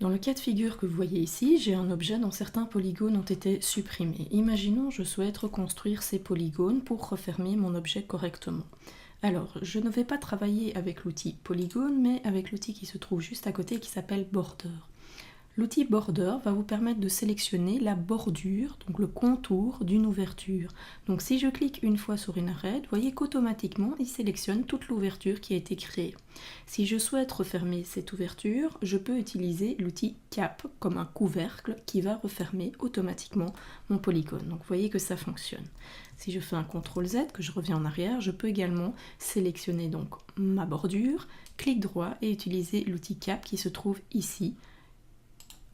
Dans le cas de figure que vous voyez ici, j'ai un objet dont certains polygones ont été supprimés. Imaginons je souhaite reconstruire ces polygones pour refermer mon objet correctement. Alors, je ne vais pas travailler avec l'outil polygone, mais avec l'outil qui se trouve juste à côté qui s'appelle border. L'outil border va vous permettre de sélectionner la bordure, donc le contour d'une ouverture. Donc si je clique une fois sur une arête, vous voyez qu'automatiquement il sélectionne toute l'ouverture qui a été créée. Si je souhaite refermer cette ouverture, je peux utiliser l'outil cap comme un couvercle qui va refermer automatiquement mon polygone. Donc vous voyez que ça fonctionne. Si je fais un CTRL Z, que je reviens en arrière, je peux également sélectionner donc ma bordure, clic droit et utiliser l'outil cap qui se trouve ici.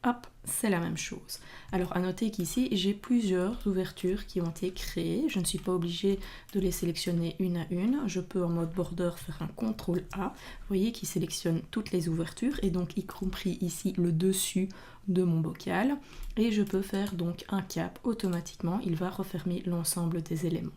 Hop, c'est la même chose. Alors à noter qu'ici j'ai plusieurs ouvertures qui ont été créées, je ne suis pas obligée de les sélectionner une à une, je peux en mode border faire un CTRL A, vous voyez qu'il sélectionne toutes les ouvertures et donc y compris ici le dessus de mon bocal, et je peux faire donc un cap, automatiquement il va refermer l'ensemble des éléments.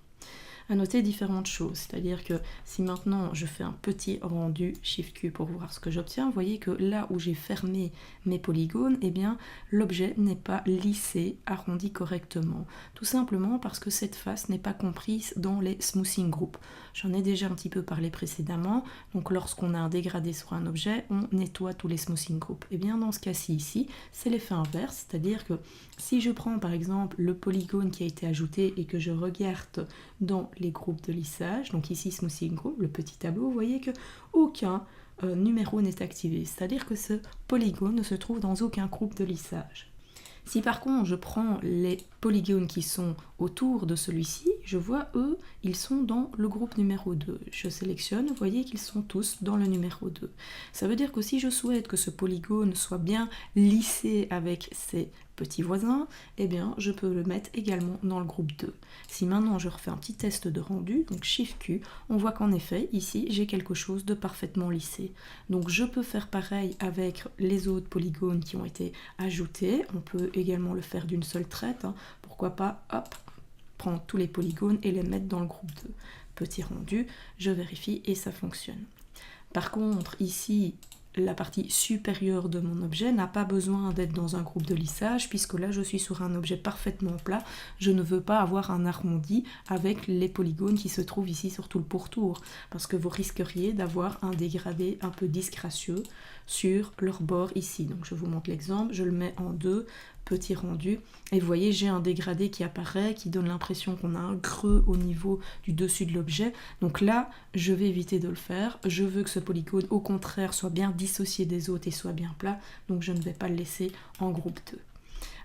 À noter différentes choses, c'est-à-dire que si maintenant je fais un petit rendu Shift Q pour voir ce que j'obtiens, vous voyez que là où j'ai fermé mes polygones, eh bien l'objet n'est pas lissé, arrondi correctement, tout simplement parce que cette face n'est pas comprise dans les smoothing groups. J'en ai déjà un petit peu parlé précédemment, donc lorsqu'on a un dégradé sur un objet, on nettoie tous les smoothing groups. Et bien dans ce cas-ci ici, c'est l'effet inverse, c'est-à-dire que si je prends par exemple le polygone qui a été ajouté et que je regarde dans les groupes de lissage, donc ici Smoothing Group, le petit tableau, vous voyez que aucun numéro n'est activé, c'est-à-dire que ce polygone ne se trouve dans aucun groupe de lissage. Si par contre je prends les polygones qui sont autour de celui-ci, je vois eux, ils sont dans le groupe numéro 2. Je sélectionne, vous voyez qu'ils sont tous dans le numéro 2. Ça veut dire que si je souhaite que ce polygone soit bien lissé avec ses petits voisins, eh bien je peux le mettre également dans le groupe 2. Si maintenant je refais un petit test de rendu, donc Shift Q, on voit qu'en effet ici j'ai quelque chose de parfaitement lissé. Donc je peux faire pareil avec les autres polygones qui ont été ajoutés, on peut également le faire d'une seule traite, hein. Pourquoi pas, hop, prendre tous les polygones et les mettre dans le groupe 2. Petit rendu, je vérifie et ça fonctionne. Par contre ici, la partie supérieure de mon objet n'a pas besoin d'être dans un groupe de lissage puisque là je suis sur un objet parfaitement plat, je ne veux pas avoir un arrondi avec les polygones qui se trouvent ici sur tout le pourtour parce que vous risqueriez d'avoir un dégradé un peu disgracieux sur leur bord ici. Donc je vous montre l'exemple, je le mets en 2, petit rendu, et vous voyez j'ai un dégradé qui apparaît, qui donne l'impression qu'on a un creux au niveau du dessus de l'objet. Donc là je vais éviter de le faire, je veux que ce polygone au contraire soit bien dissocié des autres et soit bien plat, donc je ne vais pas le laisser en groupe 2.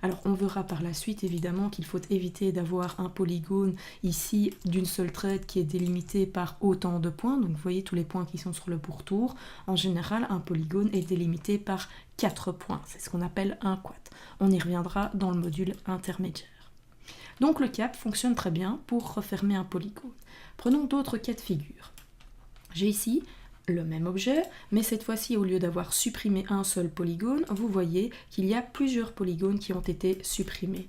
Alors on verra par la suite évidemment qu'il faut éviter d'avoir un polygone ici d'une seule traite qui est délimité par autant de points, donc vous voyez tous les points qui sont sur le pourtour. En général un polygone est délimité par 4 points, c'est ce qu'on appelle un quad. On y reviendra dans le module intermédiaire. Donc le cap fonctionne très bien pour refermer un polygone. Prenons d'autres cas de figure. J'ai ici le même objet, mais cette fois-ci, au lieu d'avoir supprimé un seul polygone, vous voyez qu'il y a plusieurs polygones qui ont été supprimés.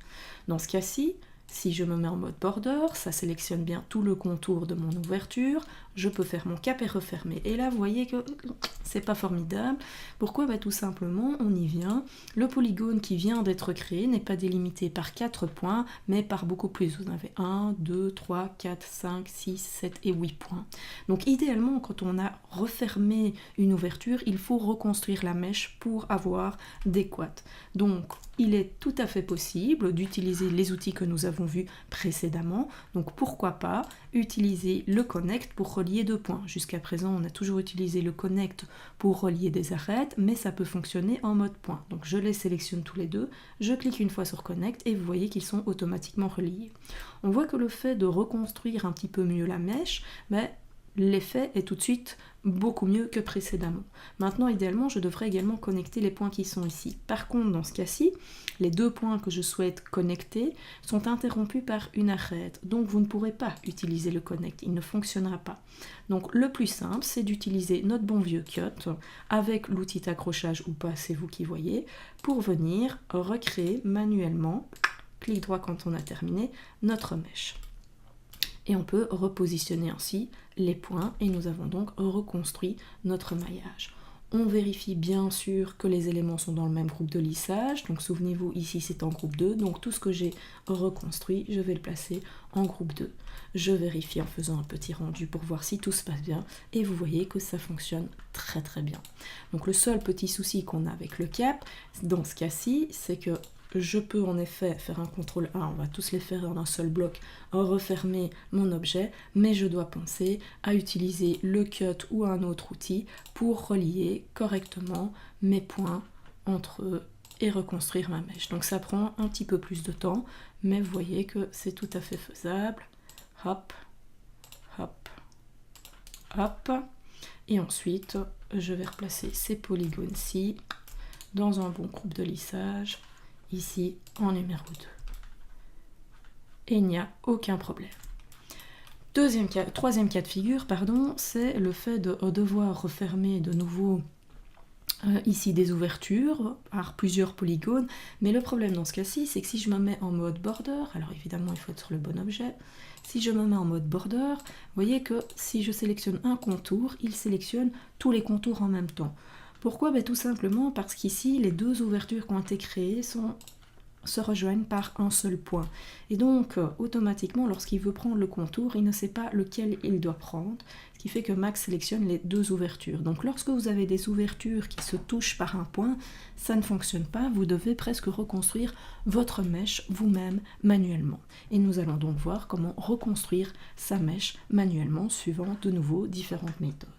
Dans ce cas-ci, si je me mets en mode border, ça sélectionne bien tout le contour de mon ouverture, je peux faire mon cap et refermer. Et là, vous voyez que c'est pas formidable. Pourquoi? Tout simplement, on y vient. Le polygone qui vient d'être créé n'est pas délimité par 4 points, mais par beaucoup plus. Vous en avez 1, 2, 3, 4, 5, 6, 7 et 8 points. Donc idéalement, quand on a refermé une ouverture, il faut reconstruire la mèche pour avoir des quads. Donc, il est tout à fait possible d'utiliser les outils que nous avons vus précédemment. Donc pourquoi pas utiliser le connect pour relier 2 points. Jusqu'à présent, on a toujours utilisé le connect pour relier des arêtes, mais ça peut fonctionner en mode point. Donc je les sélectionne tous les deux, je clique une fois sur connect et vous voyez qu'ils sont automatiquement reliés. On voit que le fait de reconstruire un petit peu mieux la mèche, l'effet est tout de suite beaucoup mieux que précédemment. Maintenant, idéalement, je devrais également connecter les points qui sont ici. Par contre, dans ce cas-ci, les 2 points que je souhaite connecter sont interrompus par une arête. Donc, vous ne pourrez pas utiliser le connect, il ne fonctionnera pas. Donc, le plus simple, c'est d'utiliser notre bon vieux cut avec l'outil d'accrochage ou pas, c'est vous qui voyez, pour venir recréer manuellement, clic droit quand on a terminé, notre mèche. Et on peut repositionner ainsi les points et nous avons donc reconstruit notre maillage. On vérifie bien sûr que les éléments sont dans le même groupe de lissage. Donc souvenez-vous, ici c'est en groupe 2. Donc tout ce que j'ai reconstruit, je vais le placer en groupe 2. Je vérifie en faisant un petit rendu pour voir si tout se passe bien. Et vous voyez que ça fonctionne très très bien. Donc le seul petit souci qu'on a avec le cap, dans ce cas-ci, c'est que je peux en effet faire un CTRL A, on va tous les faire dans un seul bloc, refermer mon objet, mais je dois penser à utiliser le cut ou un autre outil pour relier correctement mes points entre eux et reconstruire ma mèche. Donc ça prend un petit peu plus de temps, mais vous voyez que c'est tout à fait faisable. Hop, hop, hop. Et ensuite, je vais replacer ces polygones-ci dans un bon groupe de lissage, ici en numéro 2. Et il n'y a aucun problème. Troisième cas de figure, c'est le fait de devoir refermer de nouveau ici des ouvertures par plusieurs polygones. Mais le problème dans ce cas-ci, c'est que si je me mets en mode border, alors évidemment il faut être sur le bon objet, si je me mets en mode border, vous voyez que si je sélectionne un contour, il sélectionne tous les contours en même temps. Pourquoi? Tout simplement parce qu'ici, les deux ouvertures qui ont été créées se rejoignent par un seul point. Et donc, automatiquement, lorsqu'il veut prendre le contour, il ne sait pas lequel il doit prendre, ce qui fait que Max sélectionne les deux ouvertures. Donc, lorsque vous avez des ouvertures qui se touchent par un point, ça ne fonctionne pas, vous devez presque reconstruire votre mèche vous-même manuellement. Et nous allons donc voir comment reconstruire sa mèche manuellement, suivant de nouveau différentes méthodes.